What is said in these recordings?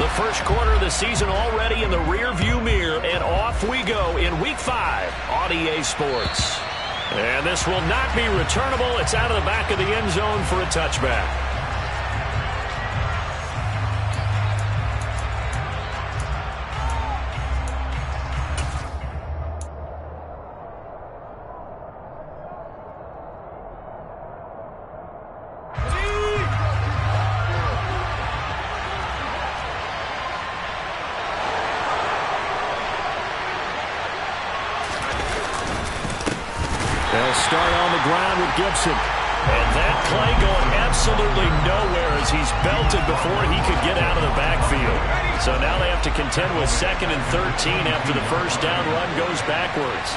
The first quarter of the season already in the rearview mirror, and off we go in Week 5 on EA Sports. And this will not be returnable. It's out of the back of the end zone for a touchback. Start on the ground with Gibson. And that play going absolutely nowhere as he's belted before he could get out of the backfield. So now they have to contend with 2nd and 13 after the first down run goes backwards.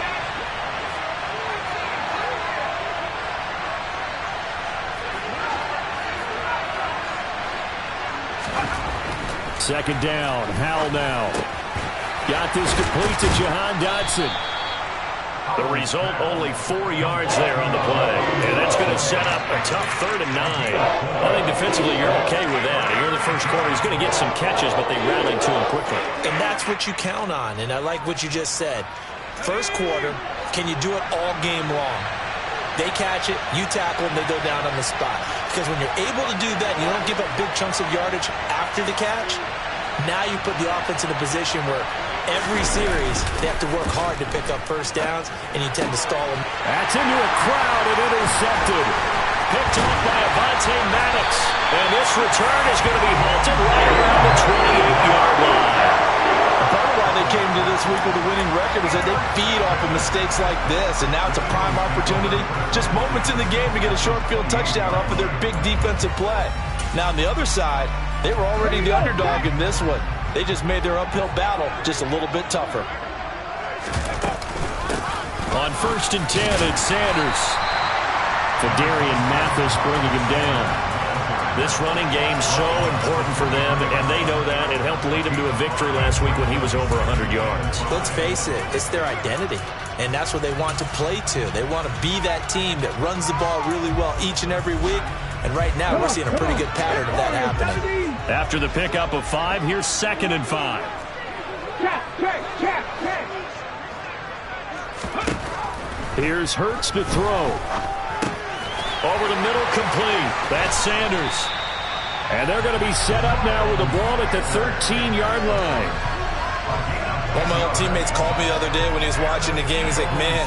Second down, Howell now. Got this complete to Jahan Dotson. The result, only 4 yards there on the play. And that's going to set up a tough 3rd and 9. I think defensively you're okay with that. Here in the first quarter, he's going to get some catches, but they rallied to him quickly. And that's what you count on, and I like what you just said. First quarter, can you do it all game long? They catch it, you tackle them, they go down on the spot. Because when you're able to do that, you don't give up big chunks of yardage after the catch, now you put the offense in a position where every series, they have to work hard to pick up first downs, and you tend to stall them. That's into a crowd and intercepted. Picked off by Avonte Maddox. And this return is going to be halted right around the 28-yard line. Part of why they came to this week with a winning record is that they feed off of mistakes like this, and now it's a prime opportunity, just moments in the game to get a short field touchdown off of their big defensive play. Now on the other side, they were already the underdog in this one. They just made their uphill battle just a little bit tougher. On 1st and 10, it's Sanders. Fadarian Mathis bringing him down. This running game so important for them, and they know that. It helped lead them to a victory last week when he was over 100 yards. Let's face it, it's their identity, and that's what they want to play to. They want to be that team that runs the ball really well each and every week, and right now we're seeing a pretty good pattern of that happening. After the pickup of 5, here's 2nd and 5. Here's Hurts to throw. Over the middle, complete. That's Sanders. And they're going to be set up now with the ball at the 13-yard line. One of my old teammates called me the other day when he was watching the game. He's like, man,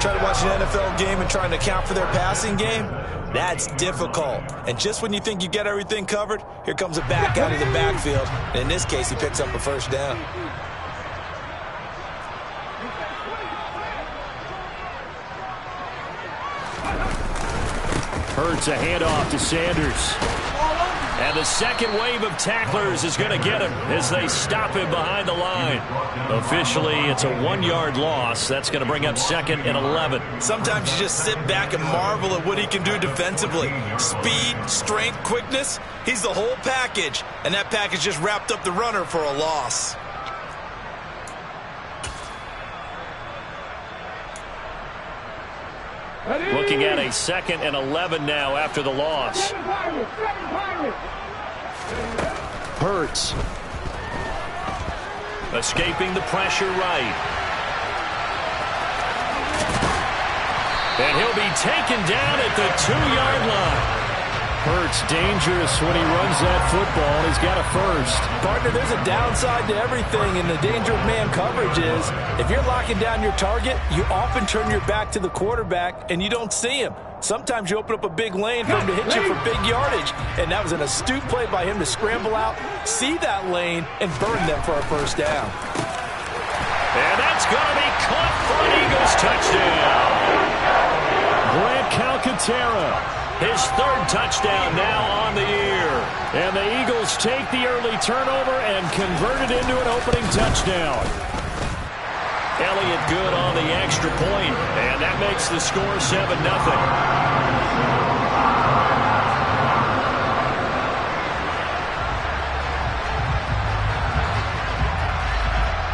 trying to watch an NFL game and trying to account for their passing game? That's difficult. And just when you think you get everything covered, here comes a back out of the backfield. And in this case, he picks up a first down. Hurts a handoff to Sanders. And the second wave of tacklers is going to get him as they stop him behind the line. Officially, it's a 1-yard loss. That's going to bring up 2nd and 11. Sometimes you just sit back and marvel at what he can do defensively. Speed, strength, quickness. He's the whole package. And that package just wrapped up the runner for a loss. Looking at a 2nd and 11 now after the loss. Hurts. Escaping the pressure right. And he'll be taken down at the 2-yard line. Hurts dangerous when he runs that football. He's got a first. Partner, there's a downside to everything, and the danger of man coverage is if you're locking down your target, you often turn your back to the quarterback and you don't see him. Sometimes you open up a big lane for him to hit you for big yardage, and that was an astute play by him to scramble out, see that lane, and burn them for a first down. And that's going to be caught for an Eagles touchdown. Grant Calcaterra. His 3rd touchdown now on the year. And the Eagles take the early turnover and convert it into an opening touchdown. Elliott good on the extra point, and that makes the score 7-0.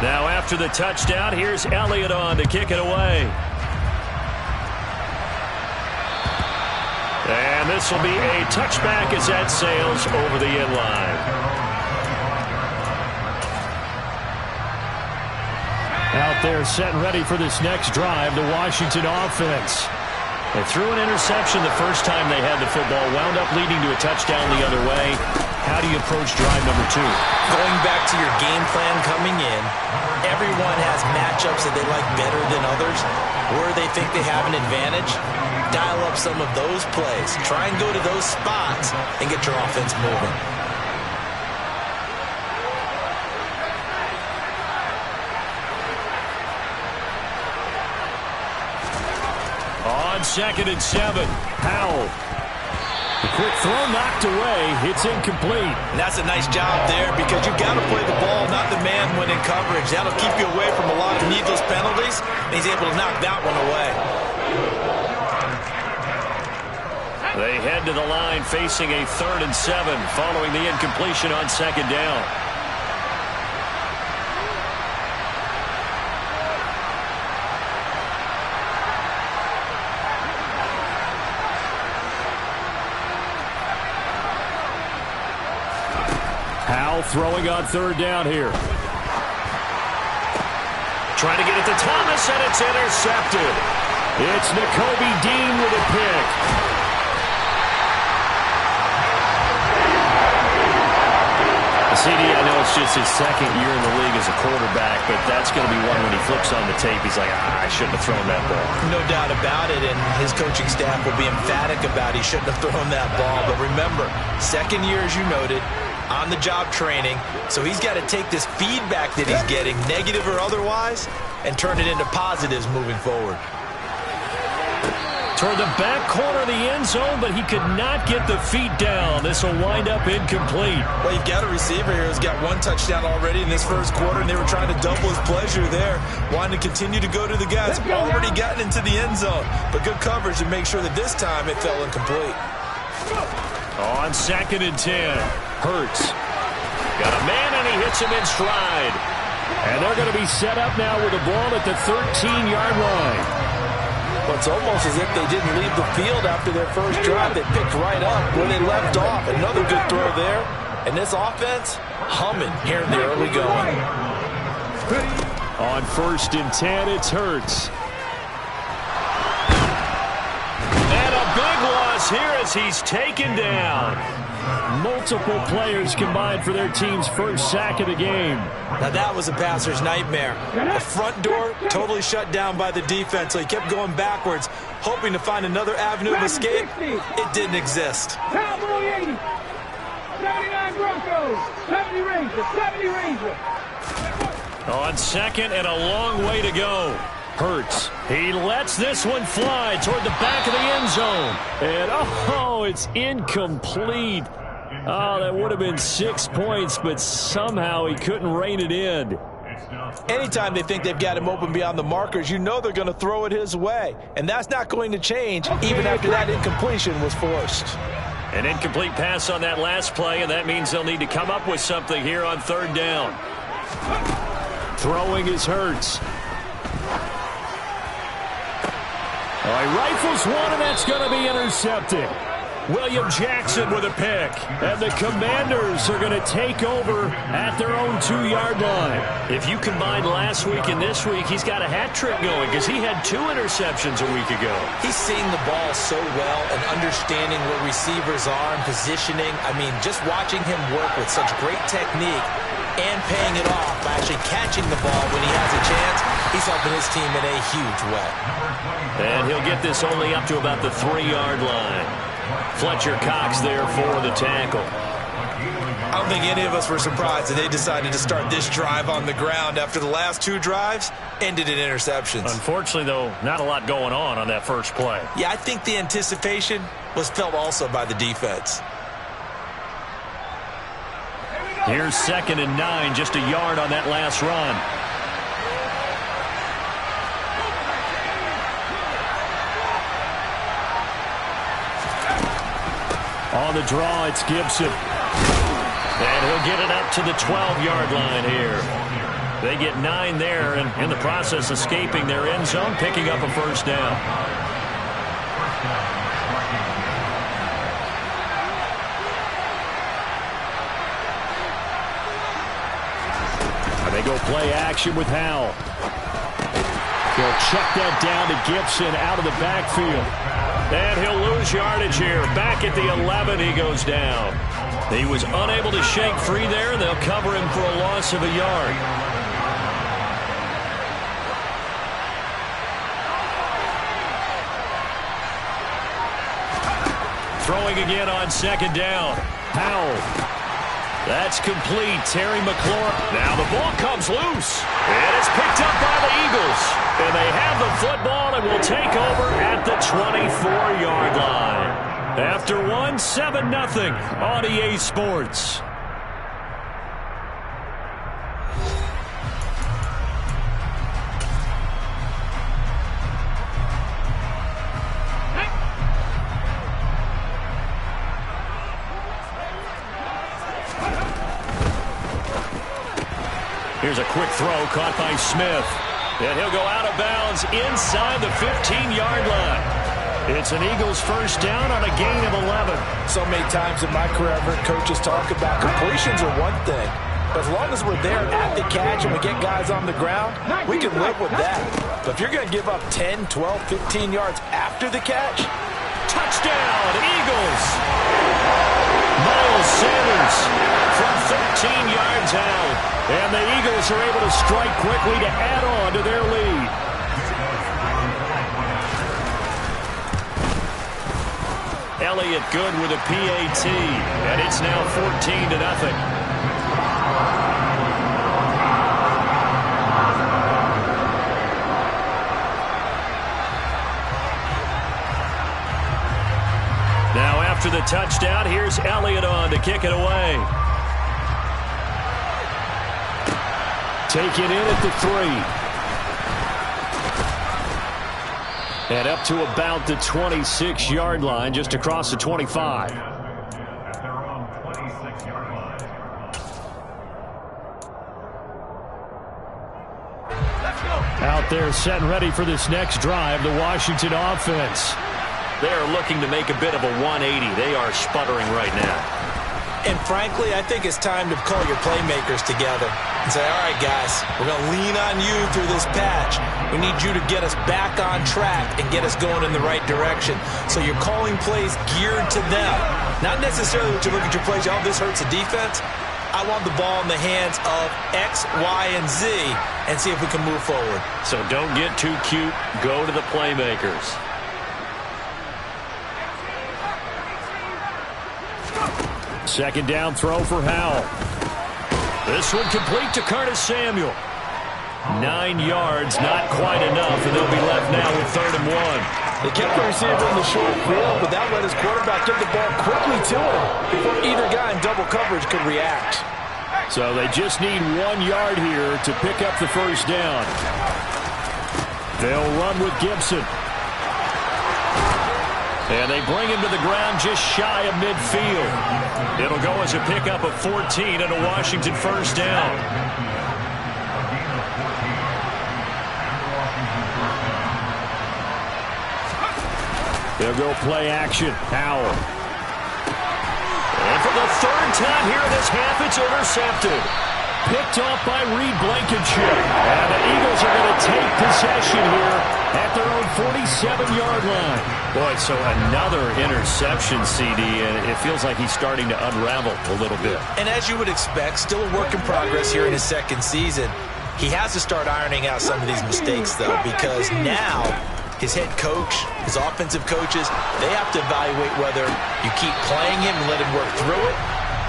Now after the touchdown, here's Elliott on to kick it away. And this will be a touchback as that sails over the end line. Out there set and ready for this next drive, the Washington offense. They threw an interception the first time they had the football, wound up leading to a touchdown the other way. How do you approach drive number 2? Going back to your game plan coming in, everyone has matchups that they like better than others. Where they think they have an advantage, dial up some of those plays. Try and go to those spots and get your offense moving. On 2nd and 7, Howell. The quick throw knocked away. It's incomplete. And that's a nice job there because you've got to play the ball, not the man when in coverage. That'll keep you away from a lot of needless penalties, and he's able to knock that one away. They head to the line facing a 3rd and 7 following the incompletion on 2nd down. Howell throwing on 3rd down here. Trying to get it to Thomas, and it's intercepted. It's Nakobe Dean with a pick. CD, I know it's just his 2nd year in the league as a quarterback, but that's going to be one when he flips on the tape. He's like, I shouldn't have thrown that ball. No doubt about it, and his coaching staff will be emphatic about he shouldn't have thrown that ball. But remember, 2nd year, as you noted, on-the-job training, so he's got to take this feedback that he's getting, negative or otherwise, and turn it into positives moving forward. Toward the back corner of the end zone, but he could not get the feet down. This will wind up incomplete. Well, you've got a receiver here who's got 1 touchdown already in this first quarter, and they were trying to double his pleasure there, wanting to continue to go to the guys already gotten into the end zone. But good coverage to make sure that this time it fell incomplete. On 2nd and 10, Hurts. Got a man, and he hits him in stride. And they're going to be set up now with the ball at the 13-yard line. Well, it's almost as if they didn't leave the field after their first drive. They picked right up where they left off. Another good throw there. And this offense, humming here in the early going. On 1st and 10, it's Hurts. And a big loss here as he's taken down. Multiple players combined for their team's first sack of the game. Now that was a passer's nightmare. The front door totally shut down by the defense, so he kept going backwards, hoping to find another avenue of escape. It didn't exist. Cowboy 80, 79 Broncos, 70 Rangers, 70 Rangers. On 2nd and a long way to go. Hurts. He lets this one fly toward the back of the end zone. And, oh, it's incomplete. Oh, that would have been 6 points, but somehow he couldn't rein it in. Anytime they think they've got him open beyond the markers, you know they're going to throw it his way. And that's not going to change even after that incompletion was forced. An incomplete pass on that last play, and that means they'll need to come up with something here on 3rd down. Throwing is Hurts. He rifles one, and that's going to be intercepted. William Jackson with a pick. And the Commanders are going to take over at their own 2-yard line. If you combine last week and this week, he's got a hat trick going because he had 2 interceptions a week ago. He's seeing the ball so well and understanding where receivers are and positioning. I mean, just watching him work with such great technique and paying it off by actually catching the ball when he has a chance, he's helping his team in a huge way. And he'll get this only up to about the 3-yard line. Fletcher Cox there for the tackle. I don't think any of us were surprised that they decided to start this drive on the ground after the last 2 drives ended in interceptions. Unfortunately, though, not a lot going on that first play. Yeah, I think the anticipation was felt also by the defense. Here's 2nd and 9, just a yard on that last run. On the draw, it's Gibson. And he'll get it up to the 12-yard line here. They get 9 there, and in the process, escaping their end zone, picking up a first down. They go play action with Howell. He'll check that down to Gibson out of the backfield. And he'll lose yardage here. Back at the 11, he goes down. He was unable to shake free there. They'll cover him for a loss of a yard. Throwing again on second down. Howell. That's complete. Terry McLaurin. Now the ball comes loose. And it's picked up by the Eagles. And they have the football and will take over at the 24-yard line. After 7-0 on EA Sports. Here's a quick throw caught by Smith. And he'll go out of bounds inside the 15-yard line. It's an Eagles first down on a gain of 11. So many times in my career, I've heard coaches talk about completions are one thing. But as long as we're there at the catch and we get guys on the ground, we can live with that. But if you're going to give up 10, 12, 15 yards after the catch, touchdown, Eagles! Miles Sanders from 13 yards out. And the Eagles are able to strike quickly to add on to their lead. Elliott good with a PAT. And it's now 14-0. Now after the touchdown, here's Elliott on to kick it away. Taken in at the 3. And up to about the 26-yard line, just across the 25. Out there set and ready for this next drive, the Washington offense. They're looking to make a bit of a 180. They are sputtering right now. And frankly, I think it's time to call your playmakers together and say, all right, guys, we're going to lean on you through this patch. We need you to get us back on track and get us going in the right direction. So you're calling plays geared to them. Not necessarily what you look at your plays, oh, this hurts the defense. I want the ball in the hands of X, Y, and Z and see if we can move forward. So don't get too cute. Go to the playmakers. Second down throw for Howell. This one complete to Curtis Samuel. 9 yards, not quite enough, and they'll be left now with 3rd and 1. They kept the receiver in the short field, but that let his quarterback get the ball quickly to him before either guy in double coverage could react. So they just need 1 yard here to pick up the first down. They'll run with Gibson. And they bring him to the ground just shy of midfield. It'll go as a pickup of 14 and a Washington first down. They'll go play action. Howell. And for the 3rd time here in this half, it's intercepted. Picked off by Reed Blankenship. And the Eagles are going to take possession here at their own 47-yard line. Boy, so another interception, CD, and it feels like he's starting to unravel a little bit. And as you would expect, still a work in progress here in his 2nd season. He has to start ironing out some of these mistakes, though, because now his head coach, his offensive coaches, they have to evaluate whether you keep playing him and let him work through it,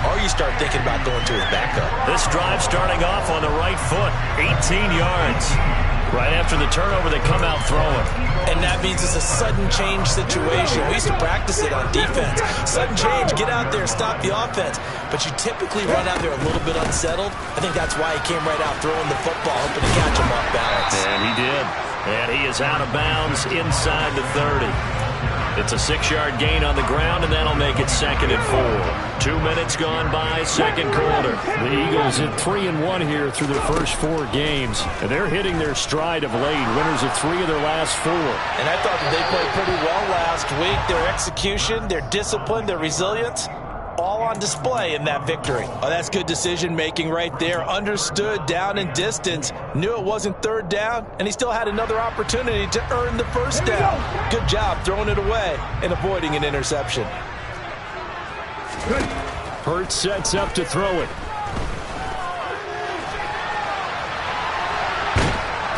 or you start thinking about going to his backup. This drive starting off on the right foot, 18 yards. Right after the turnover, they come out throwing. And that means it's a sudden change situation. We used to practice it on defense. Sudden change, get out there, stop the offense. But you typically run out there a little bit unsettled. I think that's why he came right out throwing the football, hoping to catch him off balance. And he did. And he is out of bounds inside the 30. It's a 6-yard gain on the ground, and that'll make it 2nd and 4. 2 minutes gone by, 2nd quarter. The Eagles at 3-1 here through their first 4 games. And they're hitting their stride of late. Winners of 3 of their last 4. And I thought that they played pretty well last week. Their execution, their discipline, their resilience, all on display in that victory. Oh, that's good decision-making right there. Understood down and distance. Knew it wasn't third down, and he still had another opportunity to earn the first down. Good job throwing it away and avoiding an interception. Hurts sets up to throw it.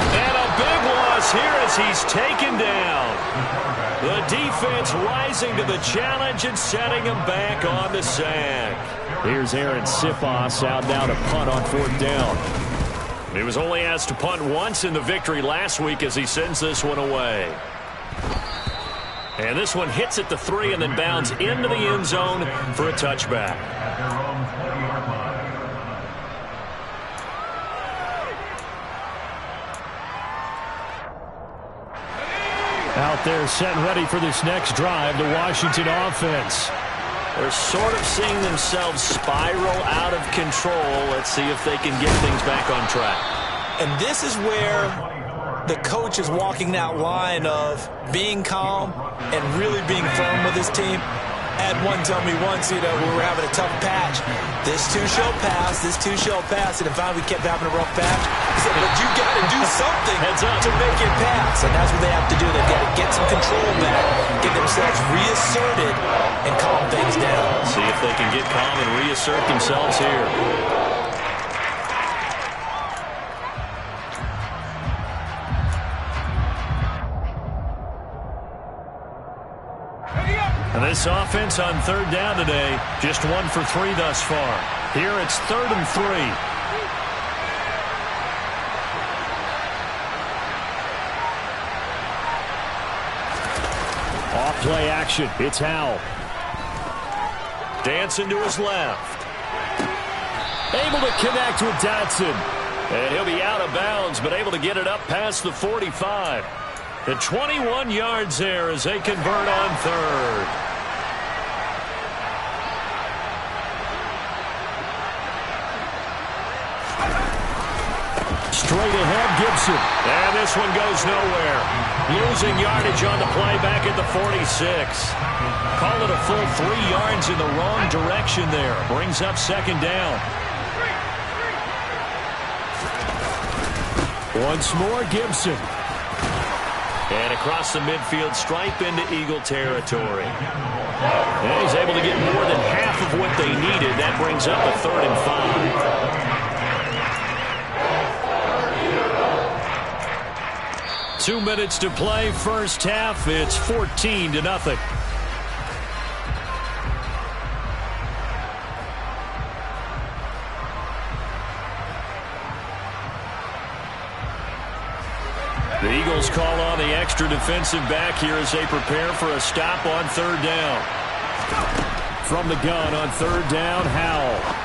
And a big loss here as he's taken down. The defense rising to the challenge and setting him back on the sack. Here's Aaron Sipos out now to punt on fourth down. He was only asked to punt once in the victory last week as he sends this one away. And this one hits at the 3 and then bounds into the end zone for a touchback. Out there set and ready for this next drive, the Washington offense. They're sort of seeing themselves spiral out of control. Let's see if they can get things back on track. And this is where the coach is walking that line of being calm and really being firm with his team. Had one tell me once, we were having a tough patch. This too shall pass, this too shall pass. And finally we kept having a rough patch. He said, but you got to do something to make it pass. And that's what they have to do. They've got to get some control back, get themselves reasserted, and calm things down. See if they can get calm and reassert themselves here. And this offense on third down today, just 1 for 3 thus far. Here it's 3rd and 3. Off play action. It's Howell. Dancing to his left. Able to connect with Dotson. And he'll be out of bounds, but able to get it up past the 45. The 21 yards there as they convert on 3rd. Straight ahead, Gibson. And this one goes nowhere. Losing yardage on the play back at the 46. Call it a full 3 yards in the wrong direction there. Brings up 2nd down. Once more, Gibson. And across the midfield stripe into Eagle territory. And he's able to get more than half of what they needed. That brings up a 3rd and 5. 2 minutes to play, first half. It's 14-0. The Eagles call on the extra defensive back here as they prepare for a stop on 3rd down. From the gun on 3rd down, Howell.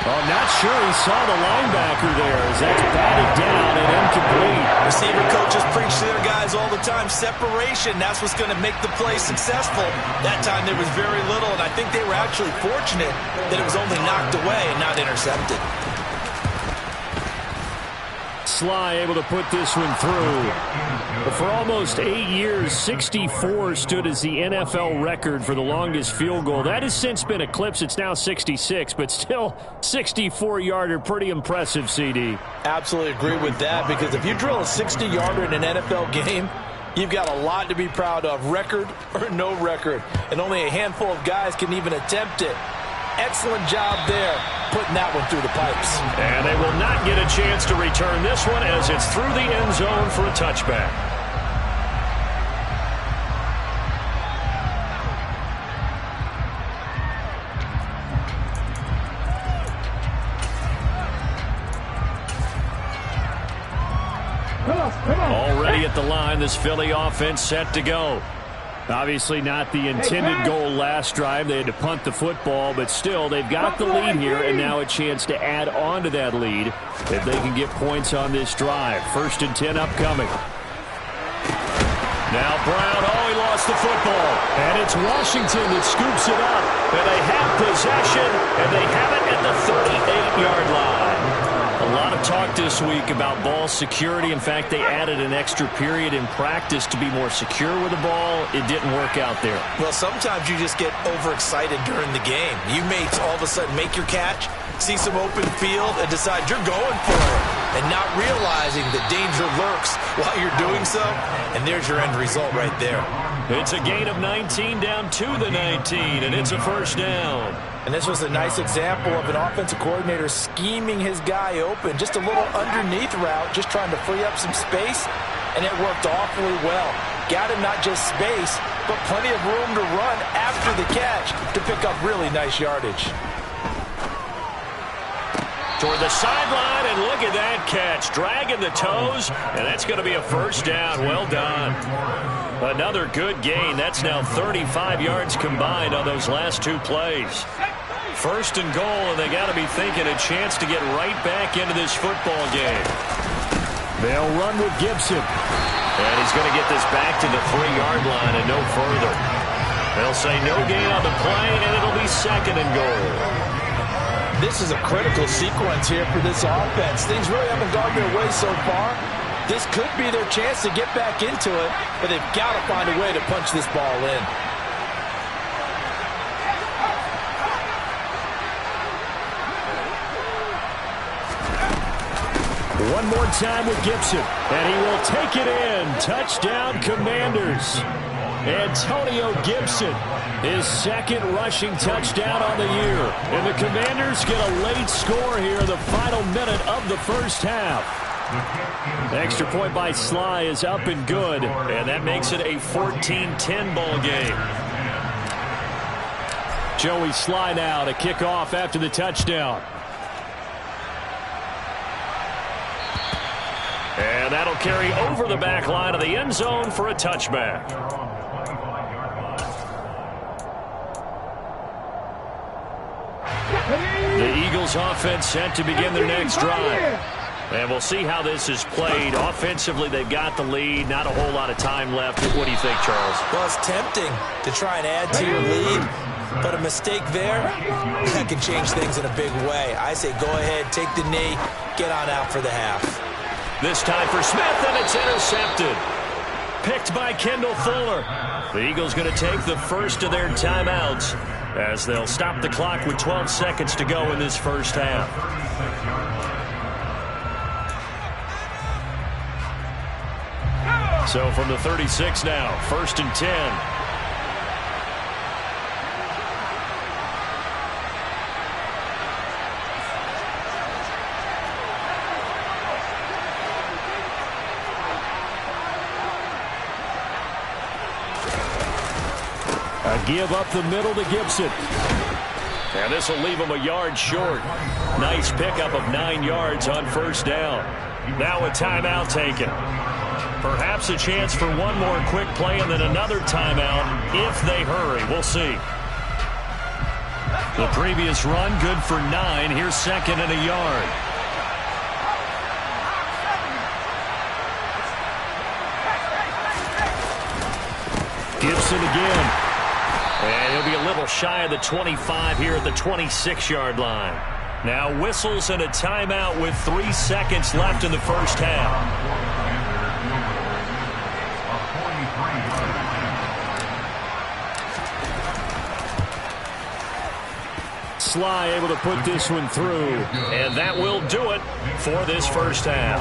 Oh, not sure he saw the linebacker there as that's batted down and incomplete. Receiver coaches preach to their guys all the time. Separation, that's what's going to make the play successful. That time there was very little, and I think they were actually fortunate that it was only knocked away and not intercepted. Sly able to put this one through. But for almost 8 years, 64 stood as the NFL record for the longest field goal. That has since been eclipsed. It's now 66, but still 64-yarder. Pretty impressive, CD. Absolutely agree with that, because if you drill a 60-yarder in an NFL game, you've got a lot to be proud of, record or no record. And only a handful of guys can even attempt it. Excellent job there, putting that one through the pipes. And they will not get a chance to return this one as it's through the end zone for a touchback. Already at the line, this Philly offense set to go. Obviously not the intended goal last drive. They had to punt the football, but still they've got the lead here and now a chance to add on to that lead if they can get points on this drive. 1st and 10 upcoming. Now Brown, he lost the football. And it's Washington that scoops it up. And they have possession, and they have it at the 38-yard line. A lot of talk this week about ball security. In fact, they added an extra period in practice to be more secure with the ball. It didn't work out there. Well, sometimes you just get overexcited during the game. You may all of a sudden make your catch, see some open field, and decide you're going for it, and not realizing the danger lurks while you're doing so, and there's your end result right there. It's a gain of 19 down to the 19, and it's a first down. And this was a nice example of an offensive coordinator scheming his guy open. Just a little underneath route, just trying to free up some space, and it worked awfully well. Got him not just space, but plenty of room to run after the catch to pick up really nice yardage. Toward the sideline, and look at that catch. Dragging the toes, and that's going to be a first down. Well done. Another good gain. That's now 35 yards combined on those last two plays. First and goal, and they got to be thinking a chance to get right back into this football game. They'll run with Gibson. And he's going to get this back to the 3-yard line and no further. They'll say no gain on the play, and it'll be second and goal. This is a critical sequence here for this offense. Things really haven't gone their way so far. This could be their chance to get back into it, but they've got to find a way to punch this ball in. One more time with Gibson, and he will take it in. Touchdown, Commanders. Antonio Gibson, his second rushing touchdown on the year. And the Commanders get a late score here in the final minute of the first half. Extra point by Sly is up and good, and that makes it a 14-10 ball game. Joey Sly now to kick off after the touchdown. And that'll carry over the back line of the end zone for a touchback. The Eagles offense set to begin their next drive. And we'll see how this is played. Offensively, they've got the lead. Not a whole lot of time left. What do you think, Charles? Well, it's tempting to try and add to your lead, but a mistake there that can change things in a big way. I say go ahead, take the knee, get on out for the half. This time for Smith, and it's intercepted. Picked by Kendall Fuller. The Eagles going to take the first of their timeouts as they'll stop the clock with 12 seconds to go in this first half. So from the 36 now, 1st and 10. A give up the middle to Gibson. And this will leave him a yard short. Nice pickup of 9 yards on first down. Now a timeout taken. Perhaps a chance for one more quick play and then another timeout if they hurry. We'll see. The previous run good for 9. Here's second and a yard. Gibson again. And he'll be a little shy of the 25 here at the 26-yard line. Now whistles and a timeout with 3 seconds left in the first half. Sly able to put this one through. And that will do it for this first half.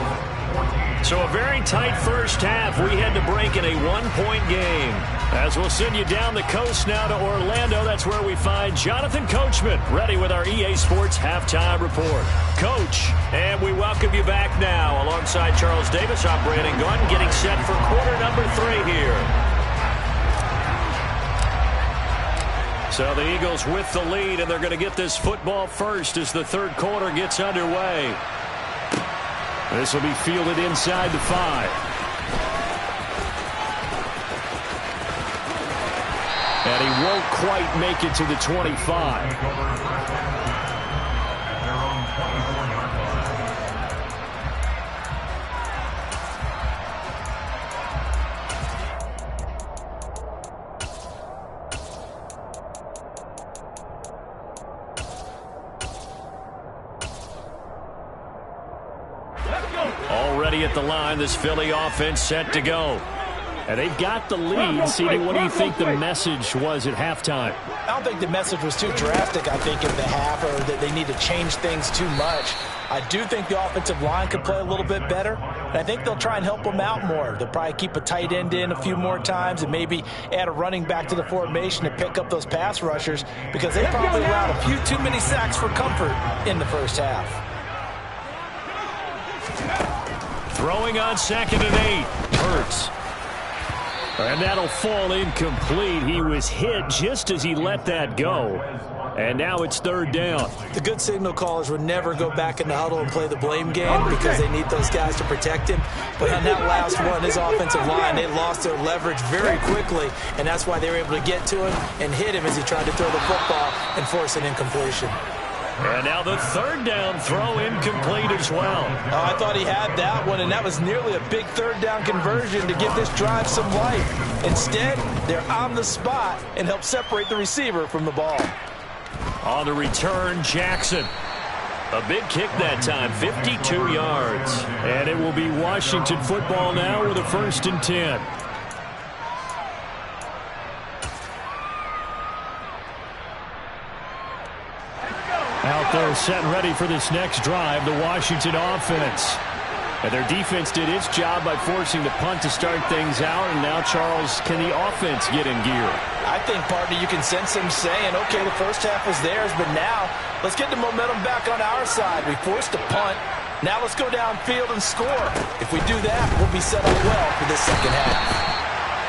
So a very tight first half. We had to break in a 1-point game. As we'll send you down the coast now to Orlando, that's where we find Jonathan Coachman, ready with our EA Sports Halftime Report. Coach, and we welcome you back now alongside Charles Davis. I'm Brandon Gunn, getting set for quarter number 3 here. So the Eagles with the lead, and they're going to get this football first as the third quarter gets underway. This will be fielded inside the 5. And he won't quite make it to the 25. ready at the line. This Philly offense set to go. And they've got the lead. CD, what do you think the message was at halftime? I don't think the message was too drastic, I think, in the half, or that they need to change things too much. I do think the offensive line could play a little bit better, and I think they'll try and help them out more. They'll probably keep a tight end in a few more times and maybe add a running back to the formation to pick up those pass rushers, because they probably allowed a few too many sacks for comfort in the first half. Throwing on 2nd and 8. Hurts. And that'll fall incomplete. He was hit just as he let that go. And now it's 3rd down. The good signal callers would never go back in the huddle and play the blame game because they need those guys to protect him. But on that last one, his offensive line, they lost their leverage very quickly, and that's why they were able to get to him and hit him as he tried to throw the football and force an incompletion. And now the 3rd down throw incomplete as well. Oh, I thought he had that one, and that was nearly a big 3rd down conversion to give this drive some life. Instead, they're on the spot and help separate the receiver from the ball. On the return, Jackson. A big kick that time, 52 yards. And it will be Washington football now with a 1st and 10. Out there set and ready for this next drive, the Washington offense. And their defense did its job by forcing the punt to start things out. And now, Charles, can the offense get in gear? I think, partner, you can sense them saying, okay, the first half was theirs, but now let's get the momentum back on our side. We forced a punt. Now let's go downfield and score. If we do that, we'll be set up well for this second half.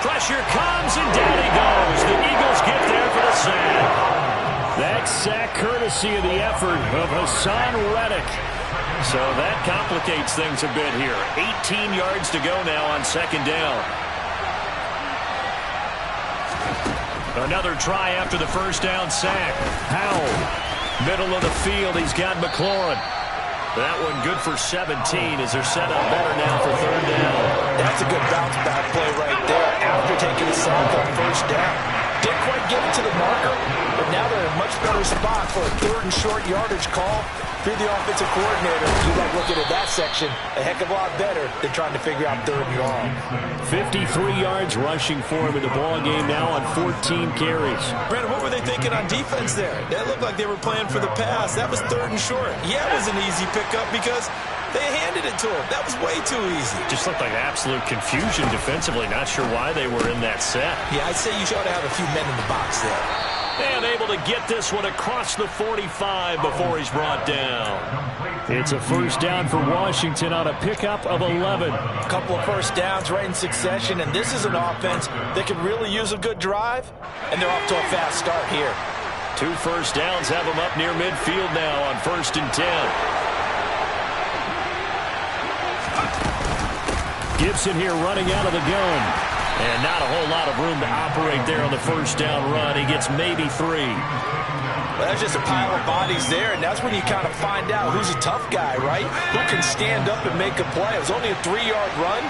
Pressure comes, and down he goes. The Eagles get there for the sack. That sack courtesy of the effort of Hassan Reddick. So that complicates things a bit here. 18 yards to go now on 2nd down. Another try after the 1st down sack. Howell, middle of the field, he's got McLaurin. That one good for 17 as they're set up better now for 3rd down. That's a good bounce back play right there after taking a sack on 1st down. Didn't quite get it to the marker, but now they're in a much better spot for a 3rd and short yardage call through the offensive coordinator. You like looking at that section a heck of a lot better than trying to figure out 3rd and long. 53 yards rushing for him in the ball game now on 14 carries. Brandon, what were they thinking on defense there? That looked like they were playing for the pass. That was 3rd and short. Yeah, it was an easy pickup because they handed it to him. That was way too easy. Just looked like absolute confusion defensively. Not sure why they were in that set. Yeah, I'd say you should have a few men in the box there. And able to get this one across the 45 before he's brought down. It's a 1st down for Washington on a pickup of 11. A couple of 1st downs right in succession, and this is an offense that could really use a good drive, and they're off to a fast start here. 2 1st downs have them up near midfield now on 1st and 10. Gibson here running out of the gun. And not a whole lot of room to operate there on the 1st down run. He gets maybe 3. Well, that's just a pile of bodies there, and that's when you kind of find out who's a tough guy, right? Who can stand up and make a play. It was only a 3-yard run,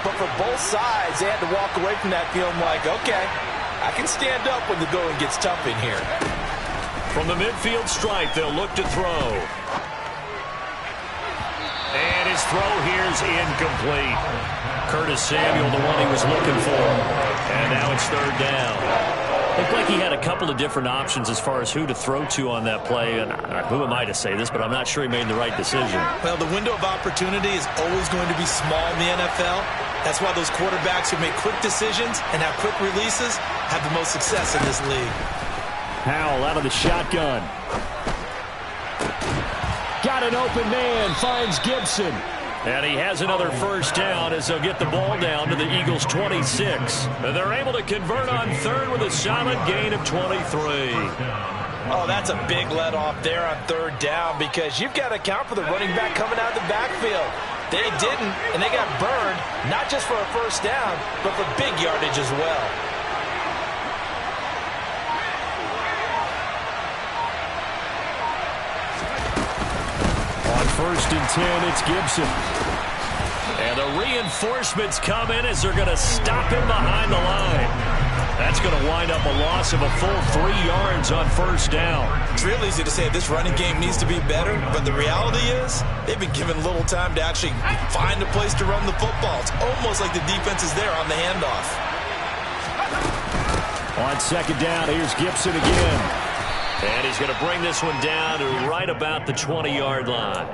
but for both sides, they had to walk away from that feeling like, okay, I can stand up when the going gets tough in here. From the midfield stripe, they'll look to throw. And his throw here's incomplete. Curtis Samuel, the one he was looking for. And now it's 3rd down. Looked like he had a couple of different options as far as who to throw to on that play. And who am I to say this, but I'm not sure he made the right decision. Well, the window of opportunity is always going to be small in the NFL. That's why those quarterbacks who make quick decisions and have quick releases have the most success in this league. Howell out of the shotgun. Got an open man, finds Gibson. And he has another 1st down as they'll get the ball down to the Eagles' 26. And they're able to convert on 3rd with a solid gain of 23. Oh, that's a big let-off there on 3rd down because you've got to account for the running back coming out of the backfield. They didn't, and they got burned, not just for a 1st down, but for big yardage as well. On 1st and 10, it's Gibson. And the reinforcements come in as they're going to stop him behind the line. That's going to wind up a loss of a full 3 yards on first down. It's real easy to say this running game needs to be better, but the reality is they've been given little time to actually find a place to run the football. It's almost like the defense is there on the handoff. On second down, here's Gibson again. And he's going to bring this one down to right about the 20-yard line.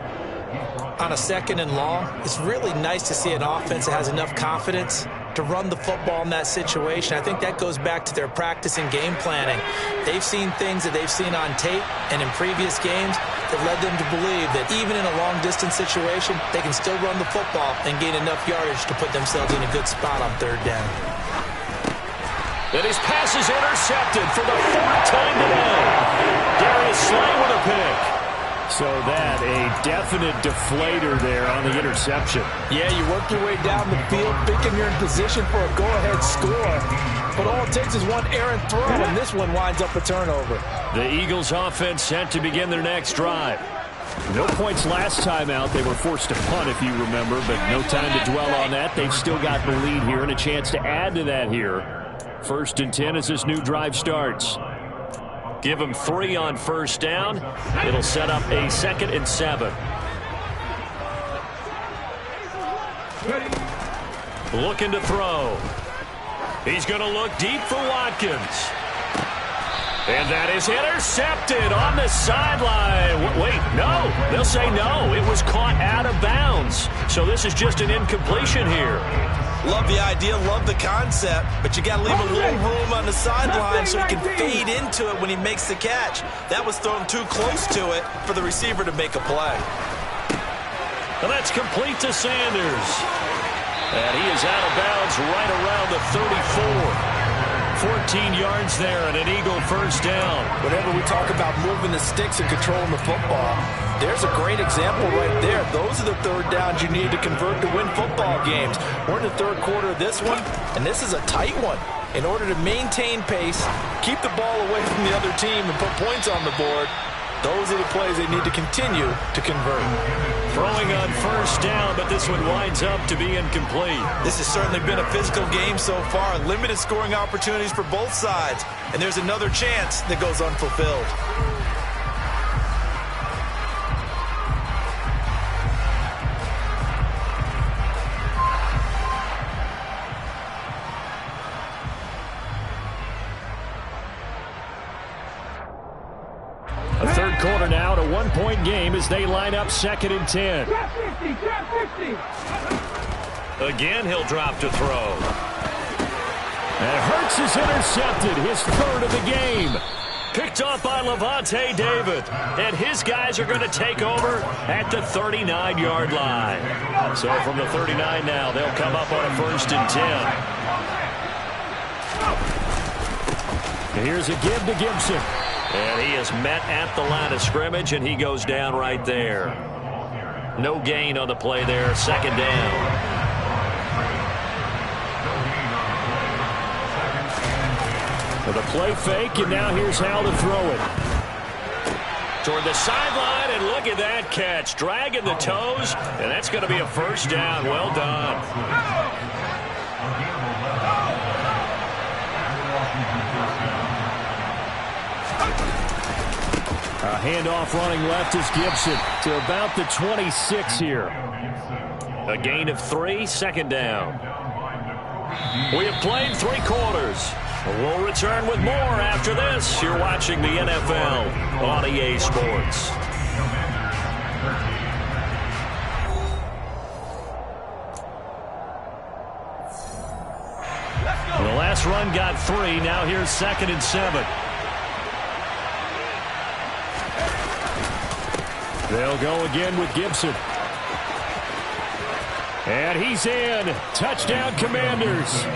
On a second and long, it's really nice to see an offense that has enough confidence to run the football in that situation. I think that goes back to their practice and game planning. They've seen things that they've seen on tape and in previous games that led them to believe that even in a long-distance situation, they can still run the football and gain enough yardage to put themselves in a good spot on third down. And his pass is intercepted for the 4th time today. Darius Slay with a pick. So that, a definite deflator there on the interception. Yeah, you work your way down the field thinking you're in position for a go-ahead score. But all it takes is one errant throw, and this one winds up a turnover. The Eagles offense set to begin their next drive. No points last time out. They were forced to punt, if you remember, but no time to dwell on that. They've still got the lead here and a chance to add to that here. 1st and 10 as this new drive starts. Give him 3 on first down. It'll set up a 2nd and 7. Looking to throw. He's going to look deep for Watkins. And that is intercepted on the sideline. Wait, no. They'll say no. It was caught out of bounds. So this is just an incompletion here. Love the idea, love the concept, but you got to leave a little room on the sideline so he can fade into it when he makes the catch. That was thrown too close to it for the receiver to make a play. And that's complete to Sanders. And he is out of bounds right around the 34. 14 yards there and an Eagle first down. Whenever we talk about moving the sticks and controlling the football, there's a great example right there. Those are the third downs you need to convert to win football games. We're in the third quarter of this one, and this is a tight one. In order to maintain pace, keep the ball away from the other team, and put points on the board, those are the plays they need to continue to convert. Throwing on first down, but this one winds up to be incomplete. This has certainly been a physical game so far. Limited scoring opportunities for both sides. And there's another chance that goes unfulfilled. A third quarter now, a 1-point game as they line up 2nd and 10. Drop 50, drop 50. Again, he'll drop to throw. And Hurts is intercepted, his 3rd of the game. Picked off by Levante David. And his guys are going to take over at the 39-yard line. So from the 39 now, they'll come up on a 1st and 10. And here's a give to Gibson. And he is met at the line of scrimmage, and he goes down right there. No gain on the play there, 2nd down. With a play fake, and now here's how to throw it. Toward the sideline, and look at that catch. Dragging the toes, and that's going to be a first down. Well done. A handoff running left is Gibson to about the 26 here. A gain of 3, 2nd down. We have played 3 quarters. We'll return with more after this. You're watching the NFL on EA Sports. The last run got 3. Now here's 2nd and 7. They'll go again with Gibson. And he's in. Touchdown, Commanders.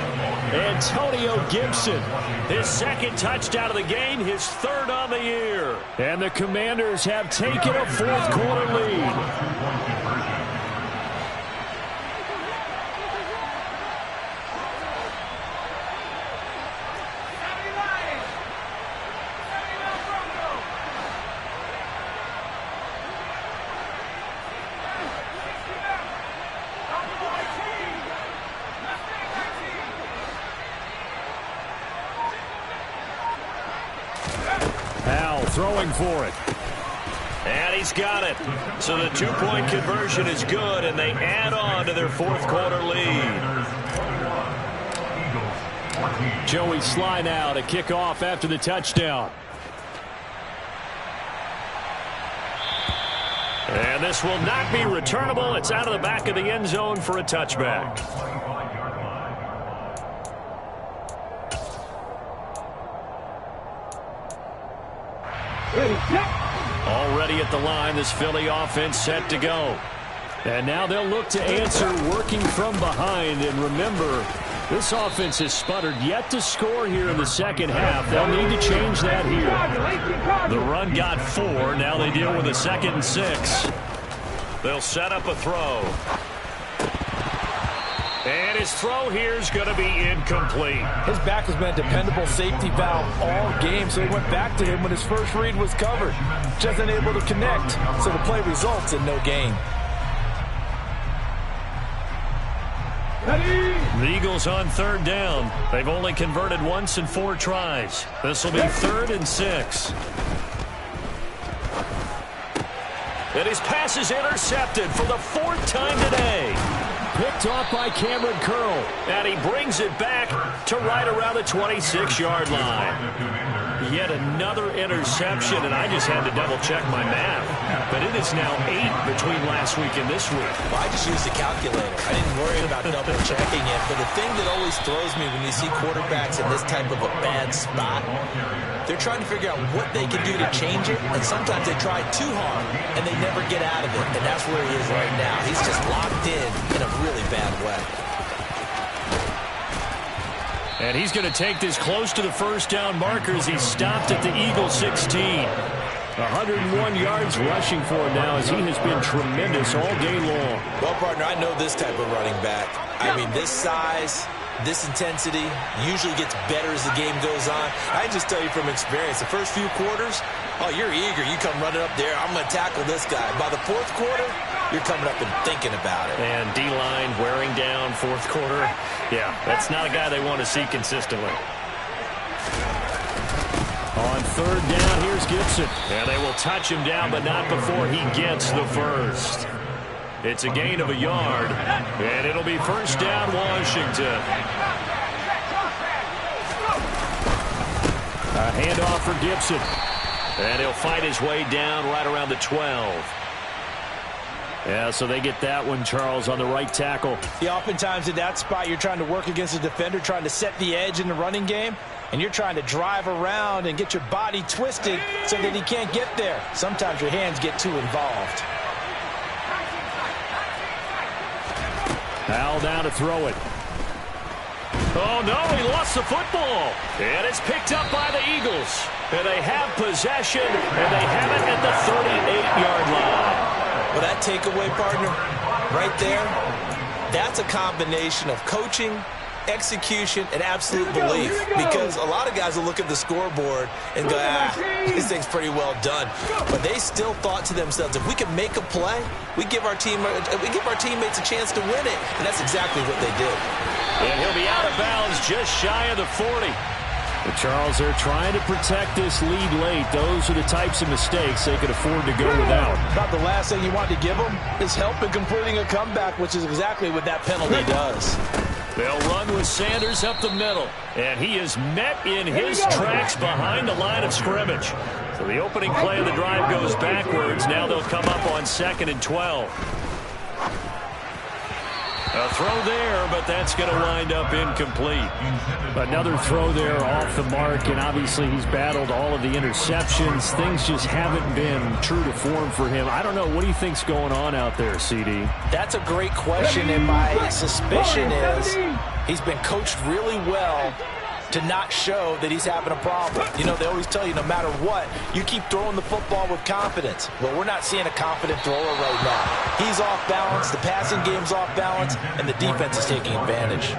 Antonio Gibson, his 2nd touchdown of the game, his 3rd on the year. And the Commanders have taken a 4th quarter lead. throwing for it. And he's got it. So the two-point conversion is good, and they add on to their fourth quarter lead. Joey Sly now to kick off after the touchdown. And this will not be returnable. It's out of the back of the end zone for a touchback. Already at the line, this Philly offense set to go. And now they'll look to answer working from behind. And remember, this offense has sputtered yet to score here in the second half. They'll need to change that here. The run got 4. Now they deal with a 2nd and 6. They'll set up a throw. And his throw here is going to be incomplete. His back has been a dependable safety valve all game, so he went back to him when his first read was covered. Just unable to connect, so the play results in no gain. The Eagles on 3rd down. They've only converted once in 4 tries. This will be 3rd and 6. And his pass is intercepted for the 4th time today. Picked off by Cameron Curl. And he brings it back to right around the 26-yard line. Yet another interception, and I just had to double-check my math. But it is now 8 between last week and this week. Well, I just used a calculator. I didn't worry about double-checking it. But the thing that always throws me when you see quarterbacks in this type of a bad spot, they're trying to figure out what they can do to change it, and sometimes they try too hard, and they never get out of it. And that's where he is right now. He's just locked in a really bad way. And he's going to take this close to the first down marker as he's stopped at the Eagle 16. 101 yards rushing for him now as he has been tremendous all game long. Well, partner, I know this type of running back. I mean, this size, this intensity usually gets better as the game goes on. I just tell you from experience, the first few quarters, oh, you're eager. You come running up there. I'm going to tackle this guy. By the 4th quarter, you're coming up and thinking about it. And D-line wearing down 4th quarter. Yeah, that's not a guy they want to see consistently. On 3rd down, here's Gibson. And they will touch him down, but not before he gets the first. It's a gain of a yard, and it'll be first down Washington. A handoff for Gibson. And he'll fight his way down right around the 12. Yeah, so they get that one, Charles, on the right tackle. Yeah, oftentimes in that spot, you're trying to work against a defender, trying to set the edge in the running game, and you're trying to drive around and get your body twisted so that he can't get there. Sometimes your hands get too involved. Al down to throw it. Oh, no, he lost the football. And it's picked up by the Eagles. And they have possession, and they have it at the 38-yard line. Well, that takeaway, partner, right there, that's a combination of coaching, execution, and absolute belief. Because a lot of guys will look at the scoreboard and go, this thing's pretty well done. But they still thought to themselves, if we can make a play, we give our teammates a chance to win it. And that's exactly what they did. And he'll be out of bounds just shy of the 40. But Charles, they're trying to protect this lead late. Those are the types of mistakes they could afford to go without. About the last thing you want to give them is help in completing a comeback, which is exactly what that penalty does. They'll run with Sanders up the middle. And he is met in his tracks behind the line of scrimmage. So the opening play of the drive goes backwards. Now they'll come up on 2nd and 12. A throw there, but that's going to wind up incomplete. Another throw there off the mark, and obviously he's battled all of the interceptions. Things just haven't been true to form for him. I don't know. What do you think's going on out there, CD? That's a great question, and my suspicion is he's been coached really well to not show that he's having a problem. You know, they always tell you no matter what, you keep throwing the football with confidence. Well, we're not seeing a confident thrower right now. He's off balance, the passing game's off balance, and the defense is taking advantage.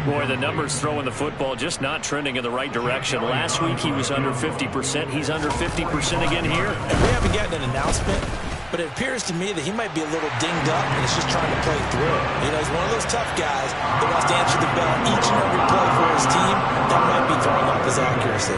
Boy, the numbers throwing the football just not trending in the right direction. Last week he was under 50%. He's under 50% again here. And we haven't gotten an announcement, but it appears to me that he might be a little dinged up and is just trying to play through. You know, he's one of those tough guys that wants to answer the bell each and every play for his team. That might be throwing off his accuracy.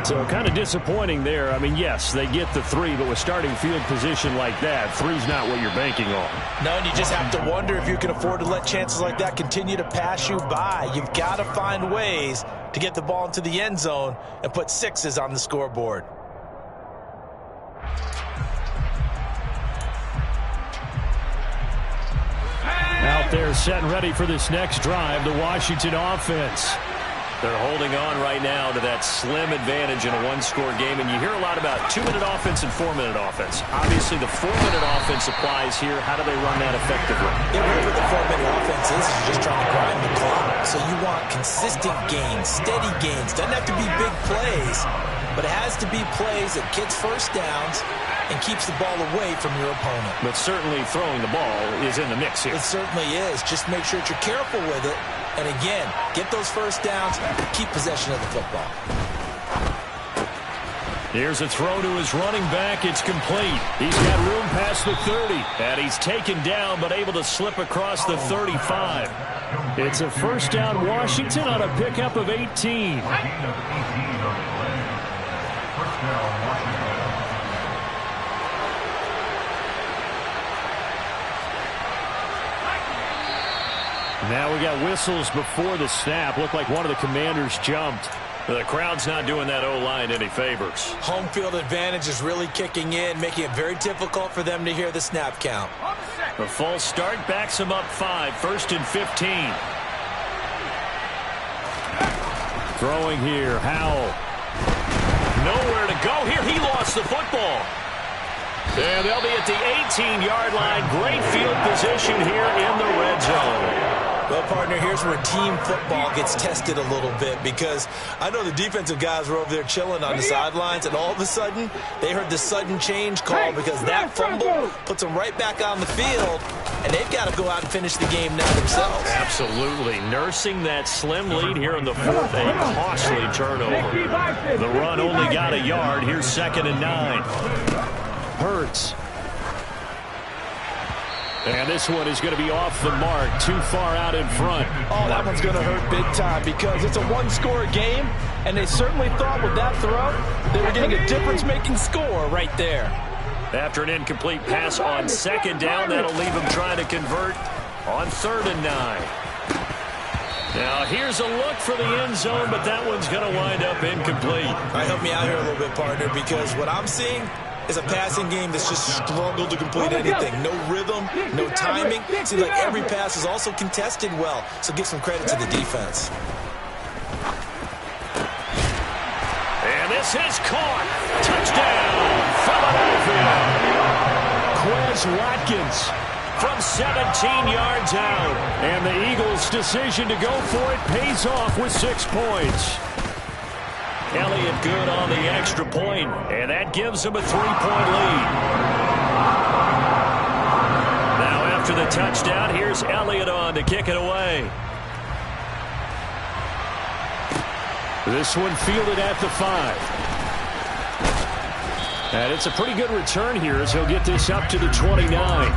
So kind of disappointing there. I mean, yes, they get the 3, but with starting field position like that, 3's not what you're banking on. No, and you just have to wonder if you can afford to let chances like that continue to pass you by. You've got to find ways to get the ball into the end zone and put 6s on the scoreboard. Out there set and ready for this next drive, the Washington offense. They're holding on right now to that slim advantage in a one-score game, and you hear a lot about 2-minute offense and 4-minute offense. Obviously, the 4-minute offense applies here. How do they run that effectively? Yeah, really what the 4-minute offense is you're just trying to grind the clock. So you want consistent gains, steady gains. Doesn't have to be big plays, but it has to be plays that gets first downs and keeps the ball away from your opponent. But certainly throwing the ball is in the mix here. It certainly is. Just make sure that you're careful with it. And again, get those first downs, keep possession of the football. Here's a throw to his running back. It's complete. He's got room past the 30. And he's taken down, but able to slip across the 35. It's a first down Washington on a pickup of 18. Now we got whistles before the snap. Looked like one of the Commanders jumped. The crowd's not doing that O-line any favors. Home field advantage is really kicking in, making it very difficult for them to hear the snap count. The false start backs him up 5, 1st and 15. Throwing here, Howell. Nowhere to go here. He lost the football. And they'll be at the 18-yard line. Great field position here in the red zone. Well, partner, here's where team football gets tested a little bit, because I know the defensive guys were over there chilling on the sidelines, and all of a sudden, they heard the sudden change call because that fumble puts them right back on the field, and they've got to go out and finish the game now themselves. Absolutely. Nursing that slim lead here in the 4th, a costly turnover. The run only got a yard. Here's 2nd and 9. Hurts. And this one is going to be off the mark, too far out in front. Oh, that one's going to hurt big time because it's a one-score game, and they certainly thought with that throw they were getting a difference-making score right there. After an incomplete pass on 2nd down, that'll leave them trying to convert on 3rd and 9. Now, here's a look for the end zone, but that one's going to wind up incomplete. All right, help me out here a little bit, partner, because what I'm seeing is a passing game that's just struggled to complete anything. No rhythm, no timing. Seems like every pass is also contested well, so give some credit to the defense. And this is caught. Touchdown, Philadelphia. Quez Watkins from 17 yards out. And the Eagles' decision to go for it pays off with 6 points. Elliott good on the extra point, and that gives him a 3-point lead. Now after the touchdown, here's Elliott on to kick it away. This one fielded at the 5. And it's a pretty good return here as he'll get this up to the 29.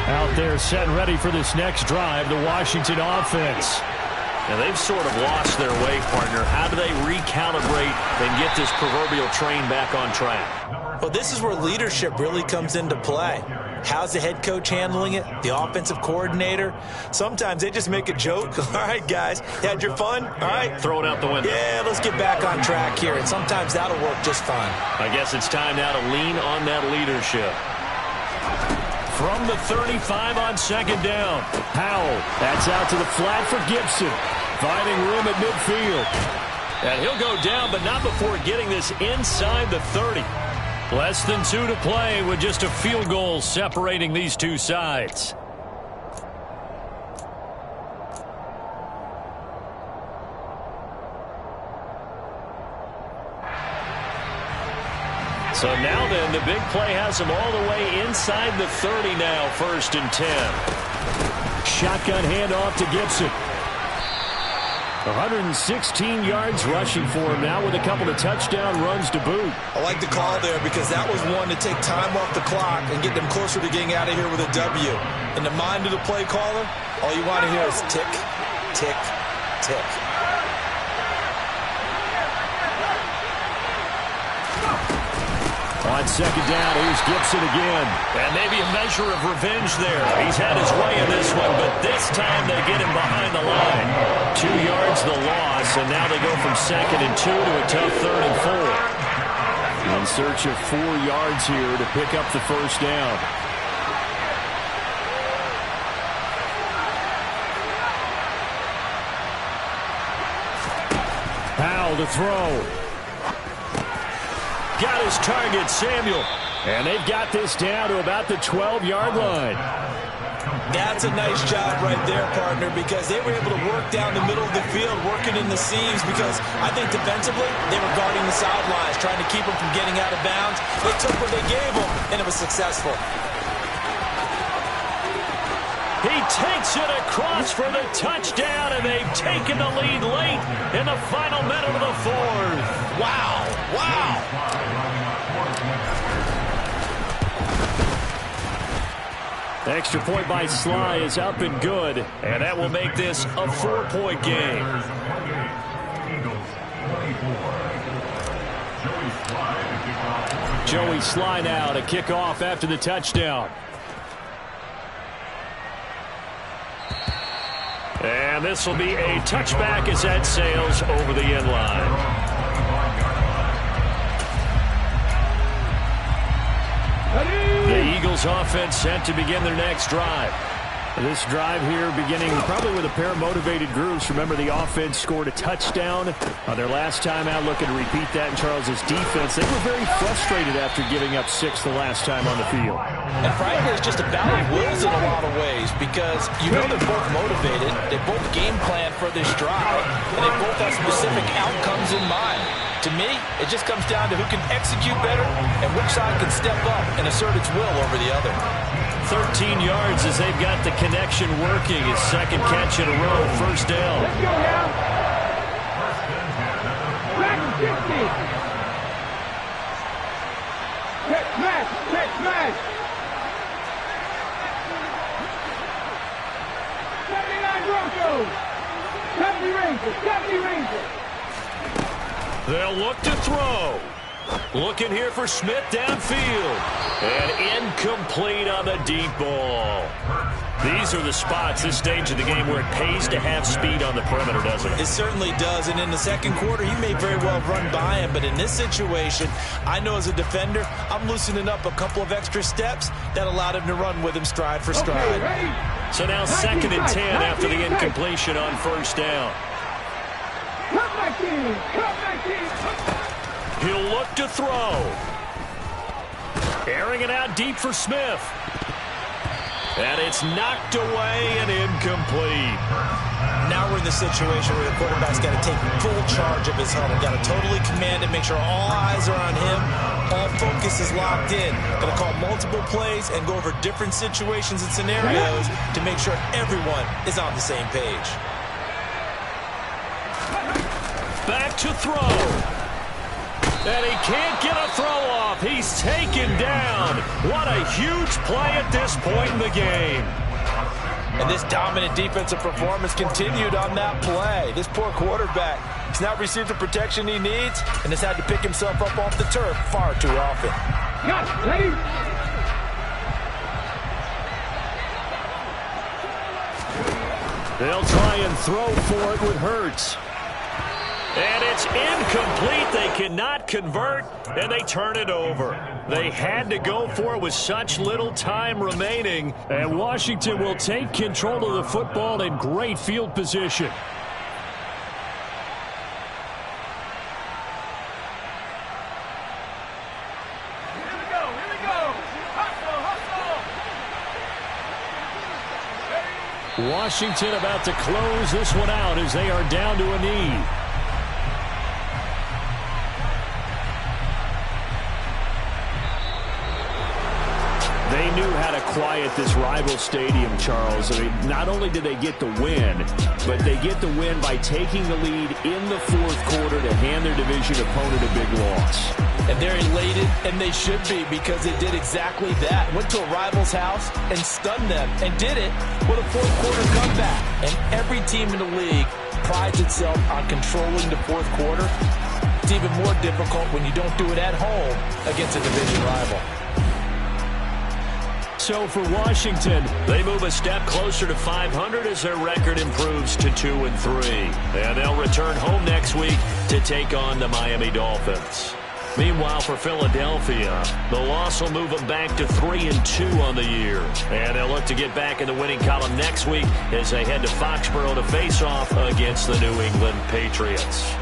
Out there set and ready for this next drive, the Washington offense. Now they've sort of lost their way, partner. How do they recalibrate and get this proverbial train back on track? Well, this is where leadership really comes into play. How's the head coach handling it? The offensive coordinator? Sometimes they just make a joke. All right, guys, you had your fun? All right. Throw it out the window. Yeah, let's get back on track here. And sometimes that'll work just fine. I guess it's time now to lean on that leadership. From the 35 on 2nd down. Howell, that's out to the flat for Gibson. Finding room at midfield. And he'll go down, but not before getting this inside the 30. Less than 2 to play with just a field goal separating these two sides. So now then, the big play has him all the way inside the 30 now, 1st and 10. Shotgun handoff to Gibson. 116 yards rushing for him now with a couple of touchdown runs to boot. I like the call there because that was one to take time off the clock and get them closer to getting out of here with a W. In the mind of the play caller, all you want to hear is tick, tick, tick. On second down, here's Gibson again. And maybe a measure of revenge there. He's had his way in this one, but this time they get him behind the line. 2 yards the loss, and now they go from 2nd and 2 to a tough 3rd and 4. In search of 4 yards here to pick up the first down. Powell to throw. Got his target, Samuel. And they've got this down to about the 12-yard line. That's a nice job right there, partner, because they were able to work down the middle of the field, working in the seams, because I think defensively they were guarding the sidelines, trying to keep them from getting out of bounds. They took what they gave them, and it was successful. He takes it across for the touchdown, and they've taken the lead late in the final minute of the 4th. Wow, wow. Extra point by Sly is up and good, and that will make this a 4-point game. Joey Sly now to kick off after the touchdown. And this will be a touchback as that sails over the end line. The Eagles offense set to begin their next drive. This drive here beginning probably with a pair of motivated groups. Remember, the offense scored a touchdown on their last time out. Looking to repeat that in Charles's defense. They were very frustrated after giving up 6 the last time on the field. And frankly, it's just a battle of wills in a lot of ways because you know they're both motivated. They both game plan for this drive, and they both have specific outcomes in mind. To me, it just comes down to who can execute better and which side can step up and assert its will over the other. 13 yards as they've got the connection working. His second catch in a row, first down. Let's go now. Back to 50. Check smash, check smash. 79 Broncos. 70 Rangers, 70 Rangers. They'll look to throw. Looking here for Smith downfield. And incomplete on the deep ball. These are the spots, this stage of the game, where it pays to have speed on the perimeter, doesn't it? It certainly does, and in the second quarter, he may very well run by him, but in this situation, I know as a defender, I'm loosening up a couple of extra steps that allowed him to run with him stride for stride. Okay, so now 2nd and 10 after the incompletion on first down. come back in, come back in. He'll look to throw. Airing it out deep for Smith. And it's knocked away and incomplete. Now we're in the situation where the quarterback's got to take full charge of his huddle. Got to totally command it, make sure all eyes are on him. All focus is locked in. Got to call multiple plays and go over different situations and scenarios to make sure everyone is on the same page. Back to throw. And he can't get a throw off. He's taken down. What a huge play at this point in the game. And this dominant defensive performance continued on that play. This poor quarterback has not received the protection he needs and has had to pick himself up off the turf far too often. Got it, ready? They'll try and throw for it with Hurts. And it's incomplete. They cannot convert, and they turn it over. They had to go for it with such little time remaining, and Washington will take control of the football in great field position. Here we go, here we go. Hustle, hustle. Washington about to close this one out as they are down to a knee. They knew how to quiet this rival stadium, Charles. I mean, not only did they get the win, but they get the win by taking the lead in the fourth quarter to hand their division opponent a big loss. And they're elated, and they should be, because they did exactly that. Went to a rival's house and stunned them, and did it with a fourth quarter comeback. And every team in the league prides itself on controlling the fourth quarter. It's even more difficult when you don't do it at home against a division rival. So for Washington, they move a step closer to 500 as their record improves to 2-3. And they'll return home next week to take on the Miami Dolphins. Meanwhile, for Philadelphia, the loss will move them back to 3-2 on the year. And they'll look to get back in the winning column next week as they head to Foxborough to face off against the New England Patriots.